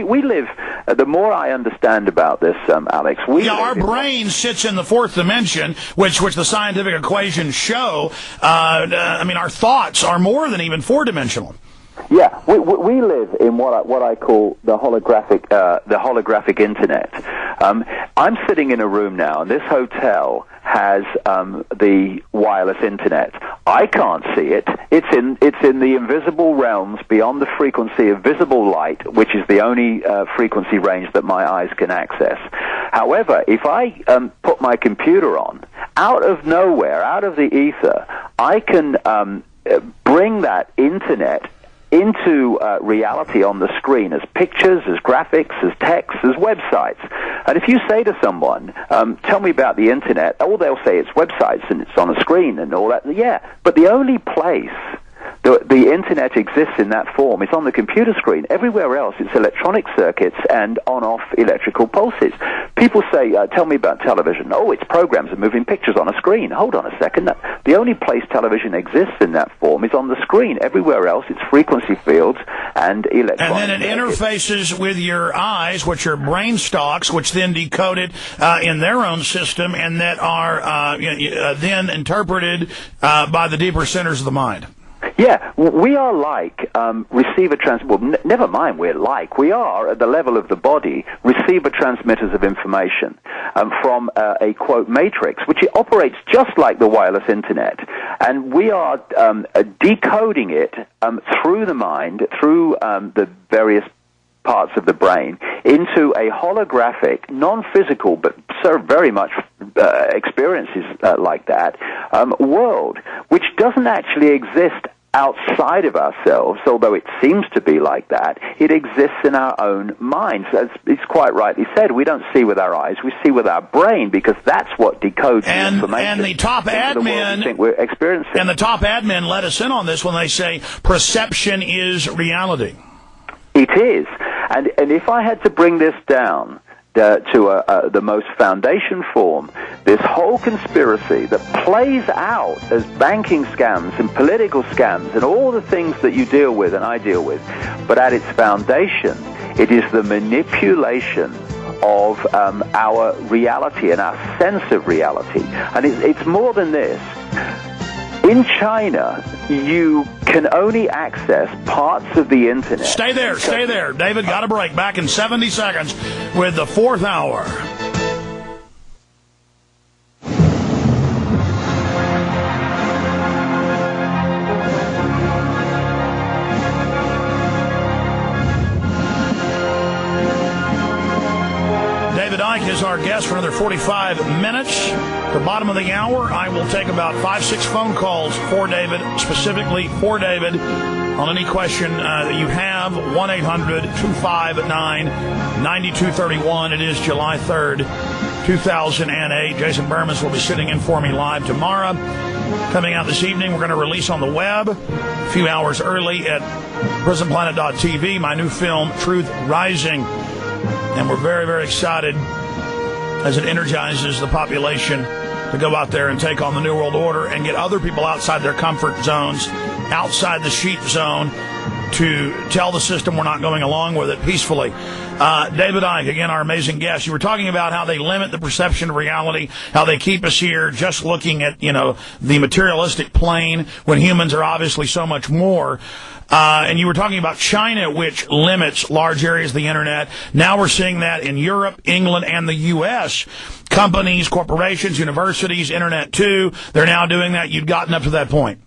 We live, the more I understand about this, Alex, our brain sits in the fourth dimension, which the scientific equations show. Our thoughts are more than even four-dimensional. Yeah, we live in what I call the holographic internet. I'm sitting in a room now, and this hotel has the wireless internet. I can't see it. It's in the invisible realms beyond the frequency of visible light, which is the only frequency range that my eyes can access. However, if I put my computer on, out of nowhere, out of the ether, I can bring that internet into reality on the screen as pictures, as graphics, as text, as websites. And if you say to someone, tell me about the internet, they'll say it's websites and it's on a screen and all that. Yeah, but the only place the internet exists in that form is on the computer screen. Everywhere else, it's electronic circuits and on-off electrical pulses. People say, tell me about television. Oh, it's programs of moving pictures on a screen. Hold on a second. The only place television exists in that form is on the screen. Everywhere else, it's frequency fields and electronic. And then it interfaces with your eyes, which are brain stalks, which then decode it in their own system, and that are then interpreted by the deeper centers of the mind. Yeah, we are like receiver never mind we are, at the level of the body, receiver transmitters of information from a, quote, matrix, which it operates just like the wireless internet. And we are decoding it through the mind, through the various parts of the brain, into a holographic, non-physical, but so very much experiences like that, world, which doesn't actually exist outside of ourselves, although it seems to be like that. It exists in our own minds. As it's quite rightly said, we don't see with our eyes, we see with our brain, because that's what decodes the information. And the top admin think we're experiencing. And the top admin let us in on this when they say perception is reality. It is. And if I had to bring this down to the most foundation form, this whole conspiracy that plays out as banking scams and political scams and all the things that you deal with and I deal with, but at its foundation, it is the manipulation of our reality and our sense of reality. And it's more than this. In China, you can only access parts of the internet. Stay there. David, got a break. Back in 70 seconds with the fourth hour. Icke is our guest for another 45 minutes. At the bottom of the hour, I will take about 5-6 phone calls for David, specifically for David, on any question that you have. 1-800-259-9231. It is July 3rd, 2008. Jason Bermas will be sitting in for me live tomorrow. Coming out this evening, we're going to release on the web a few hours early at prisonplanet.tv my new film, Truth Rising. And we're very, very excited as it energizes the population to go out there and take on the New World Order and get other people outside their comfort zones, outside the sheep zone, to tell the system we're not going along with it peacefully. David Icke, again, our amazing guest. You were talking about how they limit the perception of reality, how they keep us here just looking at, the materialistic plane when humans are obviously so much more. And you were talking about China, which limits large areas of the internet. Now we're seeing that in Europe, England, and the U.S. Companies, corporations, universities, internet too, they're now doing that. You've gotten up to that point.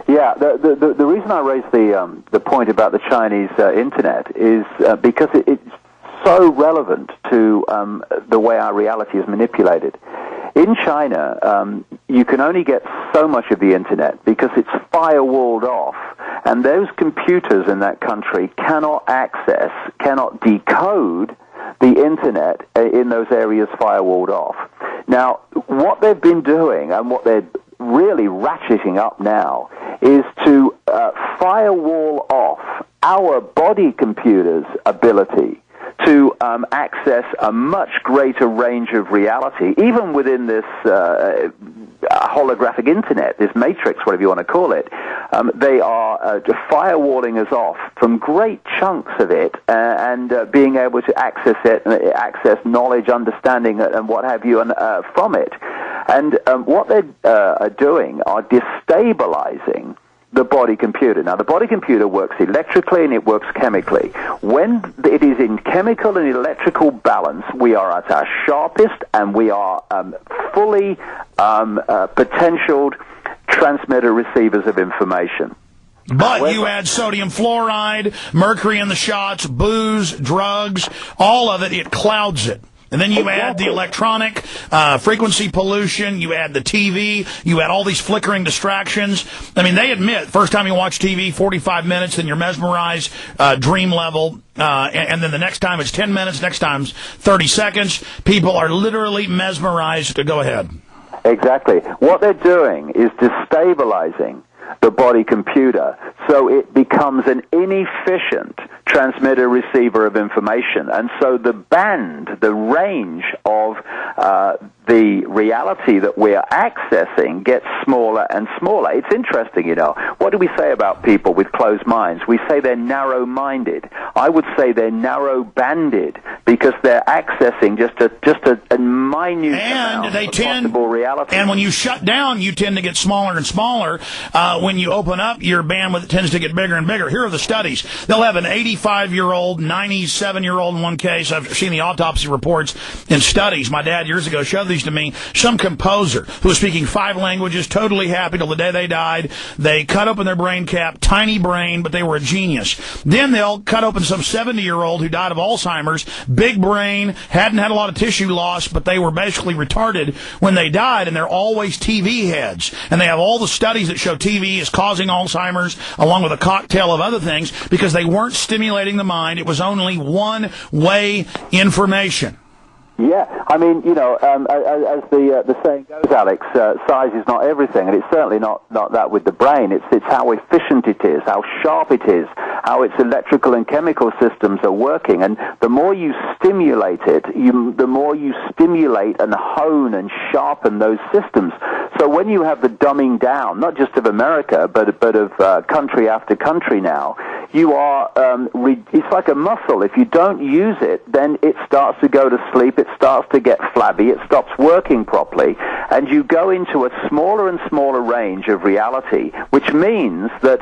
Yeah, the reason I raised the point about the Chinese internet is because it's so relevant to the way our reality is manipulated. In China, you can only get so much of the internet because it's firewalled off, and those computers in that country cannot decode the internet in those areas firewalled off. Now, what they've been doing and what they're really ratcheting up now is to firewall off our body computer's ability to access a much greater range of reality, even within this holographic internet, this matrix, whatever you want to call it, they are firewalling us off from great chunks of it and being able to access it, access knowledge, understanding, and what have you, and from it. And what they're doing are destabilizing the body computer. Now, the body computer works electrically and it works chemically. When it is in chemical and electrical balance, we are at our sharpest and we are fully potentialed transmitter receivers of information. But however, you add sodium fluoride, mercury in the shots, booze, drugs, all of it, it clouds it. And then you add the electronic frequency pollution, you add the TV, you add all these flickering distractions. I mean, they admit, first time you watch TV, 45 minutes, then you're mesmerized, dream level, and then the next time it's 10 minutes, next time's 30 seconds. People are literally mesmerized. Go ahead. Exactly. What they're doing is destabilizing the body computer so it becomes an inefficient transmitter receiver of information, and so the band, the range of the reality that we're accessing gets smaller and smaller. It's interesting, you know. What do we say about people with closed minds? We say they're narrow-minded. I would say they're narrow-banded because they're accessing just a minute amount of possible reality. And when you shut down, you tend to get smaller and smaller. When you open up, your bandwidth tends to get bigger and bigger. Here are the studies. They'll have an 85-year-old, 97-year-old in one case. I've seen the autopsy reports and studies. My dad years ago showed these to me. Some composer who was speaking 5 languages, totally happy till the day they died. They cut open their brain cap, tiny brain, but they were a genius. Then they'll cut open some 70-year-old who died of Alzheimer's, big brain, hadn't had a lot of tissue loss, but they were basically retarded when they died, and they're always TV heads. And they have all the studies that show TV is causing Alzheimer's, along with a cocktail of other things, because they weren't stimulating the mind. It was only one-way information. Yeah, I mean, you know, as the saying goes, Alex, size is not everything, and it's certainly not that with the brain. It's how efficient it is, how sharp it is, how its electrical and chemical systems are working, and the more you stimulate it, the more you stimulate and hone and sharpen those systems. So when you have the dumbing down, not just of America, but of country after country now, you are, it's like a muscle. If you don't use it, then it starts to go to sleep, it starts to get flabby, it stops working properly, and you go into a smaller and smaller range of reality, which means that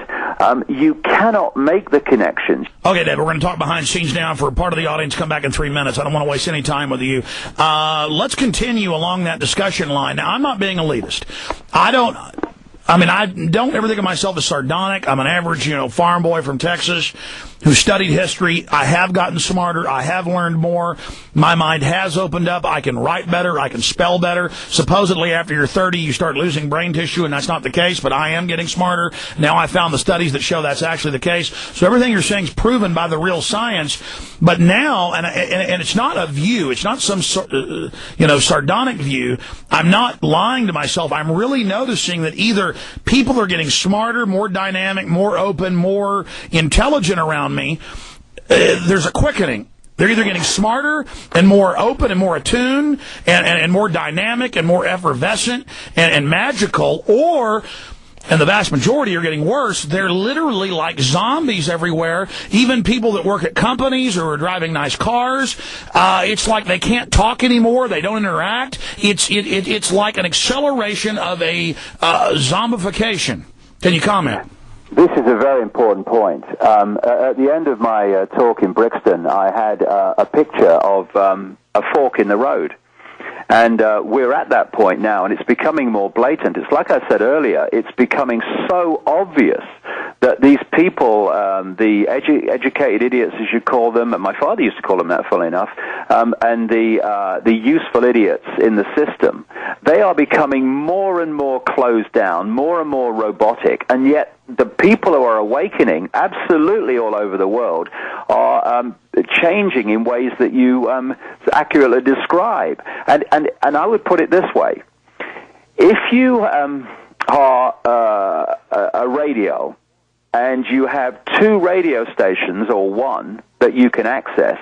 you cannot make the connections. Okay, Deb, we're going to talk behind the scenes now for part of the audience. Come back in 3 minutes. I don't want to waste any time with you. Let's continue along that discussion line. Now, I'm not being elitist. I don't ever think of myself as sardonic. I'm an average, farm boy from Texas who studied history. I have gotten smarter. I have learned more. My mind has opened up. I can write better. I can spell better. Supposedly, after you're 30, you start losing brain tissue, and that's not the case, but I am getting smarter. Now I found the studies that show that's actually the case. So everything you're saying is proven by the real science. But now, and it's not a view. It's not some, sardonic view. I'm not lying to myself. I'm really noticing that either people are getting smarter, more dynamic, more open, more intelligent around me. There's a quickening. They're either getting smarter and more open and more attuned and more dynamic and more effervescent and magical, or, and the vast majority are getting worse, they're literally like zombies everywhere. Even people that work at companies or are driving nice cars, it's like they can't talk anymore. They don't interact. It's like an acceleration of a zombification. Can you comment? This is a very important point. At the end of my talk in Brixton, I had a picture of a fork in the road. And we're at that point now, and it's becoming more blatant. It's like I said earlier, it's becoming so obvious that these people, the educated idiots, as you call them, and my father used to call them that, funnily enough, and the useful idiots in the system, they are becoming more and more closed down, more and more robotic, and yet the people who are awakening, absolutely all over the world, are changing in ways that you accurately describe. And I would put it this way: if you are a radio and you have 2 radio stations or one that you can access,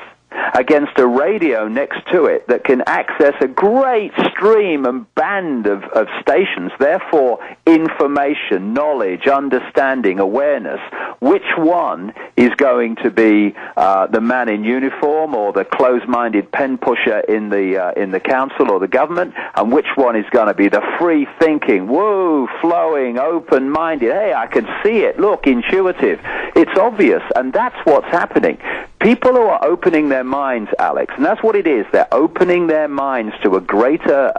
against a radio next to it that can access a great stream and band of stations, therefore information, knowledge, understanding, awareness, which one is going to be the man in uniform or the closed-minded pen pusher in the council or the government, and which one is going to be the free-thinking, flowing, open-minded, hey, I can see it, look, intuitive. It's obvious, and that's what's happening. People who are opening their minds, Alex, and that's what it is. They're opening their minds to a greater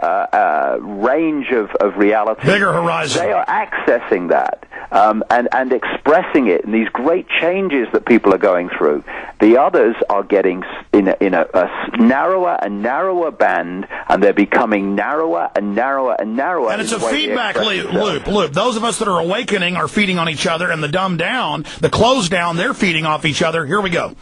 range of reality. Bigger horizon. They are accessing that and expressing it in these great changes that people are going through. The others are getting in a narrower and narrower band, and they're becoming narrower and narrower and narrower. And it's a feedback loop. Those of us that are awakening are feeding on each other, and the dumbed down, the closed down, they're feeding off each other. Here we go.